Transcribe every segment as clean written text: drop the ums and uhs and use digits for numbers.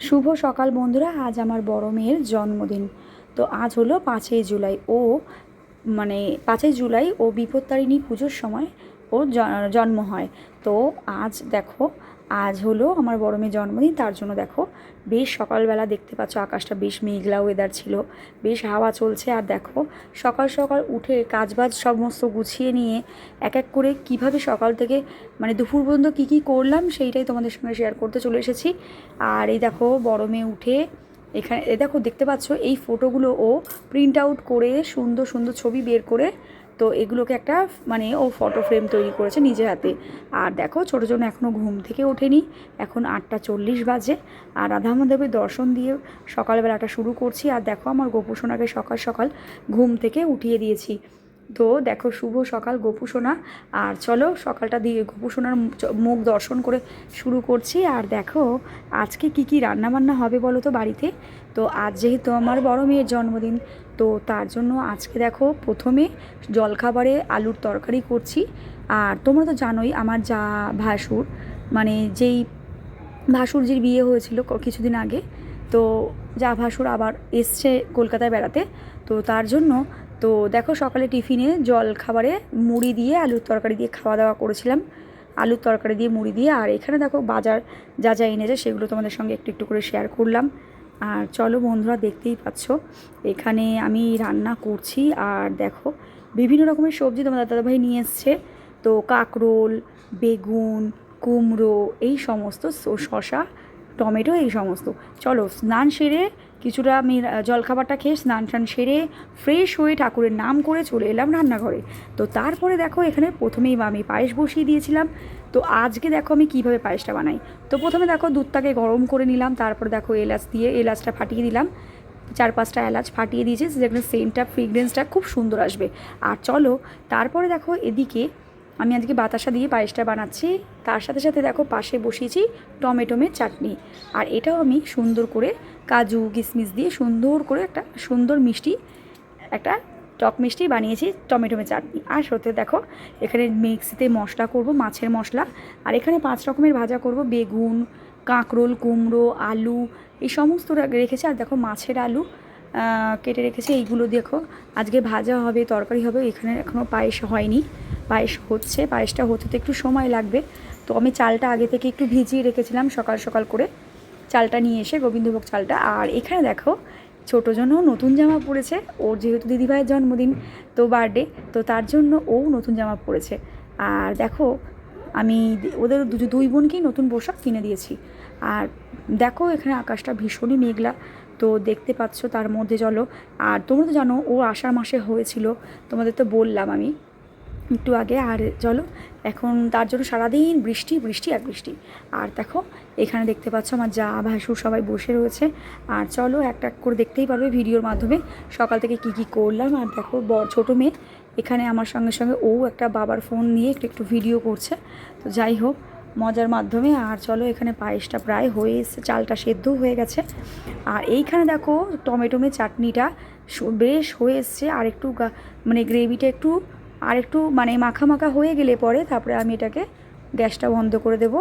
শুভ সকাল বন্ধুরা। আজ আমার বড় মেয়ের জন্মদিন। তো আজ হলো 5ই জুলাই। মানে 5ই জুলাই ও বিপত্তারিণী পুজোর সময় ওর জন্ম হয়। তো আজ দেখো, আজ হলো আমার বড় মেয়ের জন্মদিন। তার জন্য দেখো, বেশ সকালবেলা দেখতে পাচ্ছ আকাশটা বেশ মেঘলা ওয়েদার ছিল, বেশ হাওয়া চলছে। আর দেখো, সকাল সকাল উঠে কাজবাজ সমস্ত গুছিয়ে নিয়ে এক এক করে কিভাবে সকাল থেকে মানে দুপুর পর্যন্ত কী কী করলাম সেইটাই তোমাদের সঙ্গে শেয়ার করতে চলে এসেছি। আর এই দেখো, বড় মেয়ে উঠে এখানে দেখো দেখতে পাচ্ছ এই ফটোগুলো ও প্রিন্ট আউট করে সুন্দর সুন্দর ছবি বের করে, তো এগুলোকে একটা মানে ও ফটো ফ্রেম তৈরি করেছে নিজের হাতে। আর দেখো, ছোটো জন এখনও ঘুম থেকে ওঠেনি, এখন 8টা 40 বাজে। আর রাধা মাধবের দর্শন দিয়ে সকালবেলাটা শুরু করছি। আর দেখো, আমার গোপু সোনাকে সকাল সকাল ঘুম থেকে উঠিয়ে দিয়েছি। তো দেখো, শুভ সকাল গোপু সোনা। আর চলো সকালটা দিয়ে গোপু সোনার মুখ দর্শন করে শুরু করছি। আর দেখো, আজকে কি কি রান্নাবান্না হবে বলো তো বাড়িতে। তো আজ যেহেতু আমার বড় মেয়ের জন্মদিন, তো তার জন্য আজকে দেখো প্রথমে জলখাবারে আলুর তরকারি করছি। আর তোমরা তো জানোই আমার যা ভাসুর, মানে যেই ভাসুরজির বিয়ে হয়েছিল কিছুদিন আগে, তো যা ভাসুর আবার এসছে কলকাতায় বেড়াতে। তো তার জন্য তো দেখো, সকালে টিফিনে জল খাবারে মুড়ি দিয়ে আলুর তরকারি দিয়ে খাওয়া দাওয়া করেছিলাম, আলুর তরকারি দিয়ে মুড়ি দিয়ে। আর এখানে দেখো বাজার যা যা এনেছে সেগুলো তোমাদের সঙ্গে একটু একটু করে শেয়ার করলাম। আর চলো বন্ধুরা, দেখতেই পাচ্ছ এখানে আমি রান্না করছি। আর দেখো, বিভিন্ন রকমের সবজি তোমাদের দাদাভাই নিয়ে এসছে। তো কাঁকরোল, বেগুন, কুমড়ো, এই সমস্ত, শশা, টমেটো, এই সমস্ত। চলো স্নান সেরে কিছুটা আমি জলখাবারটা খেয়ে স্নান টান সেরে ফ্রেশ হয়ে ঠাকুরের নাম করে চলে এলাম রান্নাঘরে। তো তারপরে দেখো, এখানে প্রথমেই আমি পায়েস বসিয়ে দিয়েছিলাম। তো আজকে দেখো আমি কীভাবে পায়েসটা বানাই। তো প্রথমে দেখো, দুধটাকে গরম করে নিলাম, তারপরে দেখো এলাচ দিয়ে এলাচটা ফাটিয়ে দিলাম, 4-5টা এলাচ ফাটিয়ে দিয়েছি, যেখানে সেন্টটা ফ্রিগ্রেন্সটা খুব সুন্দর আসবে। আর চলো তারপরে দেখো, এদিকে আমি আজকে বাতাসা দিয়ে পায়েসটা বানাচ্ছি। তার সাথে সাথে দেখো পাশে বসিয়েছি টমেটোমের চাটনি। আর এটাও আমি সুন্দর করে কাজু কিশমিশ দিয়ে সুন্দর করে একটা সুন্দর মিষ্টি, একটা টক মিষ্টি বানিয়েছি টমেটোমের চাটনি। আর সাথে দেখো, এখানে মিক্সিতে মশলা করব, মাছের মশলা। আর এখানে 5 রকমের ভাজা করব, বেগুন, কাঁকরোল, কুমড়ো, আলু, এই সমস্ত রেখেছি। আর দেখো মাছের আলু কেটে রেখেছি। এইগুলো দেখো আজকে ভাজা হবে, তরকারি হবে। এখানে এখনও পায়েস হয়নি, পায়েস হচ্ছে, পায়েসটা হতে তো একটু সময় লাগবে। তো আমি চালটা আগে থেকে একটু ভিজিয়ে রেখেছিলাম সকাল সকাল করে, চালটা নিয়ে এসে, গোবিন্দভোগ চালটা। আর এখানে দেখো, ছোটো জন্য নতুন জামা পরেছে, ওর যেহেতু দিদিভাইয়ের জন্মদিন, তো বার্থডে, তো তার জন্য ও নতুন জামা পরেছে। আর দেখো, আমি ওদের দুই বোনকেই নতুন পোশাক কিনে দিয়েছি। আর দেখো, এখানে আকাশটা ভীষণই মেঘলা, তো দেখতে পাচ্ছ তার মধ্যে চলো। আর তোমরা তো জানো ও আষাঢ় মাসে হয়েছিল, তোমাদের তো বললাম আমি একটু আগে। আর চলো, এখন তার জন্য সারাদিন বৃষ্টি বৃষ্টি আর বৃষ্টি। আর দেখো, এখানে দেখতে পাচ্ছ আমার যা ভাসুর সবাই বসে রয়েছে। আর চলো একটা এক করে দেখতেই পারবে ভিডিওর মাধ্যমে সকাল থেকে কি কি করলাম। আর দেখো, ছোটো মেয়ে এখানে আমার সঙ্গে সঙ্গে ও একটা বাবার ফোন নিয়ে একটু একটু ভিডিও করছে। তো যাই হোক, মজার মাধ্যমে। আর চলো, এখানে পায়েসটা প্রায় হয়ে এসছে, চালটা সেদ্ধও হয়ে গেছে। আর এইখানে দেখো, টমেটোমের চাটনিটা বেশ হয়ে এসছে। আর একটু মানে গ্রেভিটা একটু আর একটু মানে মাখা মাখা হয়ে গেলে পরে তারপরে আমি এটাকে গ্যাসটা বন্ধ করে দেবো।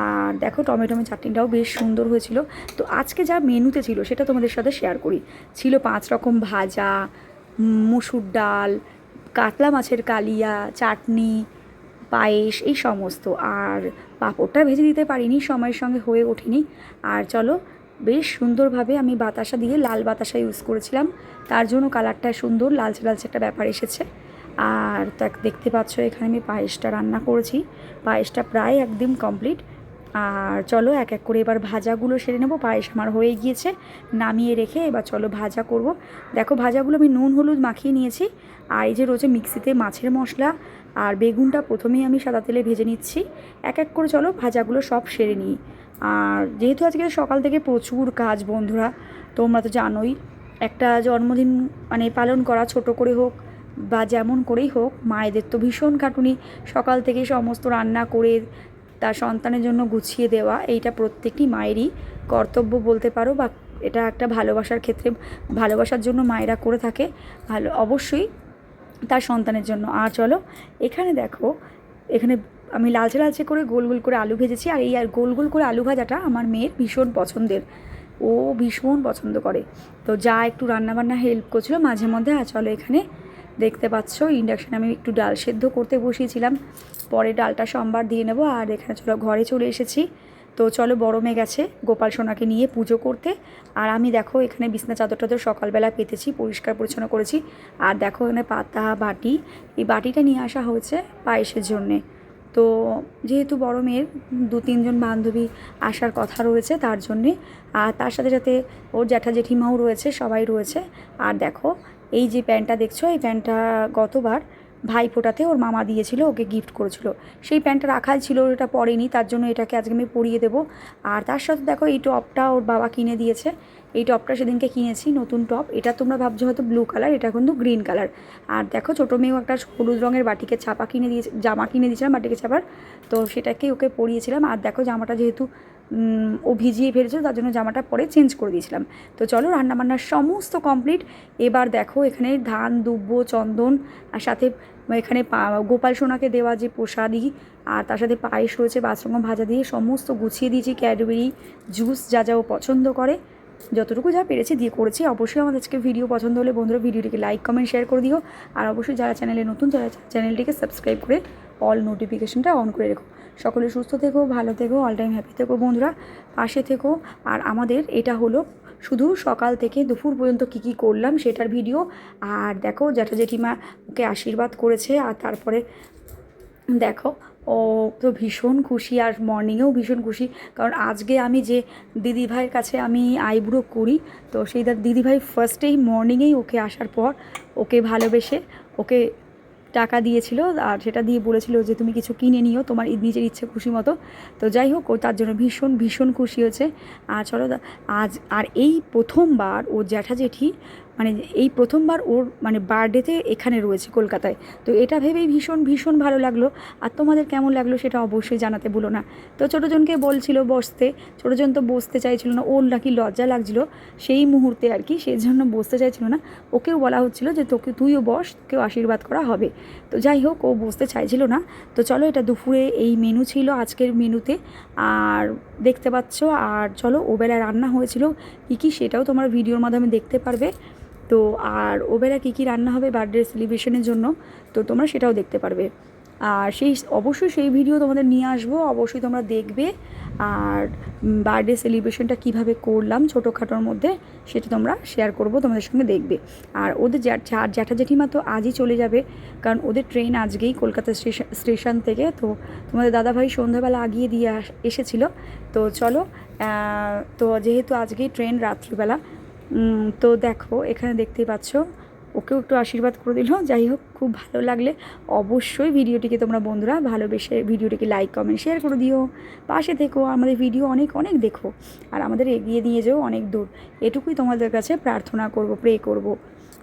আর দেখো, টমেটোমের চাটনিটাও বেশ সুন্দর হয়েছিল। তো আজকে যা মেনুতে ছিল সেটা তোমাদের সাথে শেয়ার করি। ছিল 5 রকম ভাজা, মুসুর ডাল, কাতলা মাছের কালিয়া, চাটনি, পায়েস, এই সমস্ত। আর পাঁপড়টা ভেজে দিতে পারিনি, সময়ের সঙ্গে হয়ে ওঠেনি। আর চলো, বেশ সুন্দরভাবে আমি বাতাসা দিয়ে, লাল বাতাসা ইউজ করেছিলাম, তার জন্য কালারটা সুন্দর লালচে লালচে একটা ব্যাপার এসেছে। আর তা দেখতে পাচ্ছ, এখানে আমি পায়েসটা রান্না করেছি, পায়েসটা প্রায় একদম কমপ্লিট। আর চলো এক এক করে এবার ভাজাগুলো সেরে নেবো। পায়েস আমার হয়ে গিয়েছে, নামিয়ে রেখে এবার চলো ভাজা করব। দেখো, ভাজাগুলো আমি নুন হলুদ মাখিয়ে নিয়েছি। আর এই যে রয়েছে মিক্সিতে মাছের মশলা। আর বেগুনটা প্রথমেই আমি সাদা তেলে ভেজে নিচ্ছি। এক এক করে চলো ভাজাগুলো সব সেরে নিই। আর যেহেতু আজকে সকাল থেকে প্রচুর কাজ বন্ধুরা, তোমরা তো জানোই, একটা জন্মদিন মানে পালন করা, ছোট করে হোক বা যেমন করেই হোক, মায়েদের তো ভীষণ খাটুনি। সকাল থেকে সমস্ত রান্না করে তার সন্তানের জন্য গুছিয়ে দেওয়া, এইটা প্রত্যেকটি মায়েরই কর্তব্য বলতে পারো, বা এটা একটা ভালোবাসার ক্ষেত্রে, ভালোবাসার জন্য মায়েরা করে থাকে, ভালো অবশ্যই তার সন্তানের জন্য। আর চলো, এখানে দেখো, এখানে আমি লালচে লালচে করে গোল গোল করে আলু ভেজেছি। আর এই গোল গোল করে আলু ভাজাটা আমার মেয়ের ভীষণ পছন্দের। ও ভীষণ পছন্দ করে। তো যা একটু রান্নাবান্না হেল্প করছিলো মাঝে মধ্যে। আর চলো এখানে দেখতে পাচ্ছ ইন্ডাকশানে আমি একটু ডাল সেদ্ধ করতে বসিয়েছিলাম, পরে ডালটা সম্বার দিয়ে নেবো। আর এখানে চলো ঘরে চলে এসেছি। তো চলো বড় মেয়ে গেছে গোপাল সোনাকে নিয়ে পুজো করতে। আর আমি দেখো এখানে বিছনা চাদর টাদর সকালবেলা পেতেছি, পরিষ্কার পরিচ্ছন্ন করেছি। আর দেখো এখানে পাতা বাটি, এই বাটিটা নিয়ে আসা হয়েছে পায়েসের জন্যে। তো যেহেতু বড় মেয়ের 2-3 জন বান্ধবী আসার কথা রয়েছে তার জন্যে, আর তার সাথে সাথে ওর জ্যাঠা জেঠিমাও রয়েছে, সবাই রয়েছে। আর দেখো এই যে প্যান্টটা দেখছো, এই প্যান্টটা গতবার ভাইফোঁটাতে ওর মামা দিয়েছিল, ওকে গিফট করেছিল। সেই প্যান্টটা রাখাই ছিল, ওটা পরেনি, তার জন্য এটাকে আজকে আমি পরিয়ে দেবো। আর তার সাথে দেখো এই টপটা ওর বাবা কিনে দিয়েছে। এই টপটা সেদিনকে কিনেছি, নতুন টপ। এটা তোমরা ভাবছো হয়তো ব্লু কালার, এটা কিন্তু গ্রিন কালার। আর দেখো ছোটো মেয়েও একটা হলুদ রঙের বাটিকে ছাপা কিনে দিয়েছে, জামা কিনে দিয়েছিলাম বাটিকে ছাপার, তো সেটাকে ওকে পরিয়েছিলাম। আর দেখো জামাটা যেহেতু ও ভিজিয়ে ফেলেছিল তার জন্য জামাটা পরে চেঞ্জ করে দিয়েছিলাম। তো চলো রান্নাবান্নার সমস্ত কমপ্লিট। এবার দেখো এখানে ধান দুব্বো চন্দন, আর সাথে এখানে গোপাল সোনাকে দেওয়া যে প্রসাদই, আর তার সাথে পায়েস রয়েছে বাদরঙ্গম ভাজা দিয়ে, সমস্ত গুছিয়ে দিয়েছি। ক্যাডবেরি জুস যা যা ও পছন্দ করে যতটুকু যা পেরেছি দিয়ে করেছি। অবশ্যই আমাদের আজকে ভিডিও পছন্দ হলে বন্ধুরা ভিডিওটিকে লাইক কমেন্ট শেয়ার করে দিও। আর অবশ্যই যারা চ্যানেলে নতুন যারা চ্যানেলটিকে সাবস্ক্রাইব করে অল নোটিফিকেশনটা অন করে রেখো। সকলে সুস্থ থেকো, ভালো থেকো, অল টাইম হ্যাপি থেকো বন্ধুরা, পাশে থেকো। আর আমাদের এটা হলো শুধু সকাল থেকে দুপুর পর্যন্ত কী কী করলাম সেটার ভিডিও। আর দেখো জ্যাঠা জেঠিমা ওকে আশীর্বাদ করেছে। আর তারপরে দেখো ও তো ভীষণ খুশি, আর মর্নিংয়েও ভীষণ খুশি, কারণ আজকে আমি যে দিদিভাইয়ের কাছে আমি আইব্রো করি, তো সেই দিদিভাই ফার্স্টেই মর্নিংয়েই ওকে আসার পর ওকে ভালোবেসে ওকে টাকা দিয়েছিল। আর সেটা দিয়ে বলেছিল যে তুমি কিছু কিনে নিও তোমার নিজের ইচ্ছে খুশি মতো। তো যাই হোক ও তার জন্য ভীষণ ভীষণ খুশি হয়েছে। আর চলো আজ আর এই প্রথমবার ও জ্যাঠা জেঠি মানে এই প্রথমবার ওর মানে বার্থডেতে এখানে রয়েছে কলকাতায়। তো এটা ভেবেই ভীষণ ভীষণ ভালো লাগলো। আর তোমাদের কেমন লাগলো সেটা অবশ্যই জানাতে ভুলো না। তো ছোটোজনকে বলছিল বসতে, ছোটোজন তো বসতে চাইছিল না, ওর নাকি লজ্জা লাগছিলো সেই মুহূর্তে আর কি, সেই জন্য বসতে চাইছিল না। ওকেও বলা হচ্ছিল যে তোকে তুইও বস, তোকেও আশীর্বাদ করা হবে। তো যাই হোক ও বসতে চাইছিল না। তো চলো এটা দুপুরে এই মেনু ছিল আজকের মেনুতে, আর দেখতে পাচ্ছ। আর চলো ওবেলা রান্না হয়েছিল কী কী সেটাও তোমরা ভিডিওর মাধ্যমে দেখতে পারবে। তো আর ওবেলা কী কী রান্না হবে বার্থডে সেলিব্রেশনের জন্য তো তোমরা সেটাও দেখতে পারবে। আর অবশ্যই সেই ভিডিও তোমাদের নিয়ে আসবো, অবশ্যই তোমরা দেখবে। আর বার্থডে সেলিব্রেশনটা কীভাবে করলাম ছোটোখাটোর মধ্যে সেটা তোমরা শেয়ার করবো, তোমাদের সঙ্গে দেখবে। আর ওদের জ্যাঠা জেঠিমা তো আজই চলে যাবে, কারণ ওদের ট্রেন আজকেই কলকাতা স্টেশন থেকে। তো তোমাদের দাদাভাই সন্ধ্যাবেলা আগিয়ে দিয়ে এসেছিলো। তো চলো তো যেহেতু আজকেই ট্রেন রাত্রিবেলা, তো দেখো এখানে দেখতেই পাচ্ছ ওকেও একটু আশীর্বাদ করে দিল। যাই হোক খুব ভালো লাগলে অবশ্যই ভিডিওটিকে তোমরা বন্ধুরা ভালোবেসে ভিডিওটিকে লাইক কমেন্ট শেয়ার করে দিও, পাশে থেকো, আমাদের ভিডিও অনেক অনেক দেখো, আর আমাদের এগিয়ে নিয়ে যাও অনেক দূর, এটুকুই তোমাদের কাছে প্রার্থনা করব, প্রে করব।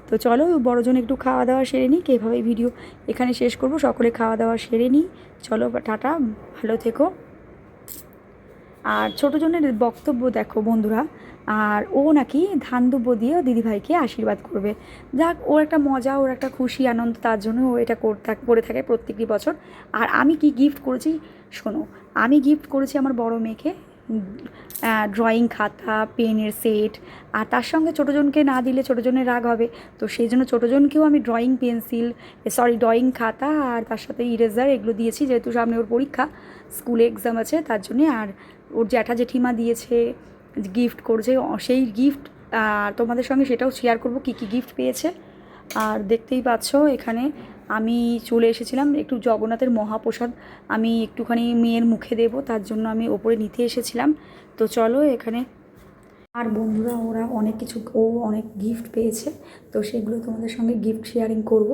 তো চলো বড়জন একটু খাওয়া দাওয়া সেরে নিই, কীভাবে ভিডিও এখানে শেষ করব, সকলে খাওয়া দাওয়া সেরে নিই। চলো টাটা, ভালো থেকো। আর ছোটোজনের বক্তব্য দেখো বন্ধুরা, আর ও নাকি ধান দুব্বো দিয়ে দিদিভাইকে আশীর্বাদ করবে। যাক ওর একটা মজা, ওর একটা খুশি আনন্দ, তার জন্য ও এটা করে থাকে প্রত্যেকটি বছর। আর আমি কি গিফট করেছি শোনো, আমি গিফট করেছি আমার বড় মেয়েকে ড্রয়িং খাতা, পেনের সেট। আর তার সঙ্গে ছোটোজনকে না দিলে ছোটোজনের রাগ হবে, তো সেই জন্য ছোটোজনকেও আমি ড্রয়িং খাতা আর তার সাথে ইরেজার এগুলো দিয়েছি, যেহেতু সামনে ওর পরীক্ষা, স্কুলে এক্সাম আছে তার জন্যে। আর ওর জ্যাঠা জেঠিমা দিয়েছে গিফট করেছে, সেই গিফট তোমাদের সঙ্গে সেটাও শেয়ার করব কী কী গিফট পেয়েছে। আর দেখতেই পাচ্ছ এখানে আমি চলে এসেছিলাম একটু জগন্নাথের মহাপ্রসাদ আমি একটুখানি মেয়ের মুখে দেব, তার জন্য আমি ওপরে নিতে এসেছিলাম। তো চলো এখানে আর বন্ধুরা ওরা অনেক গিফট পেয়েছে, তো সেগুলো তোমাদের সঙ্গে গিফট শেয়ারিং করব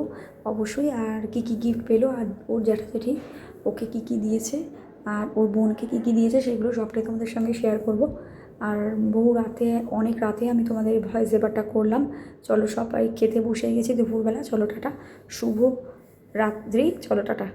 অবশ্যই। আর কি কি গিফট পেলো, আর ওর জ্যাঠা জেঠি ওকে কী কী দিয়েছে, আর ওর বোনকে কী কী দিয়েছে, সেগুলো সবটাই তোমাদের সঙ্গে শেয়ার করব। আর অনেক রাতে আমি তোমাদের ভয়েস ওভারটা করলাম। চলো সবাই খেতে বসে গেছি দুপুরবেলা, চলো টাটা, শুভ রাত্রি, চলো টাটা।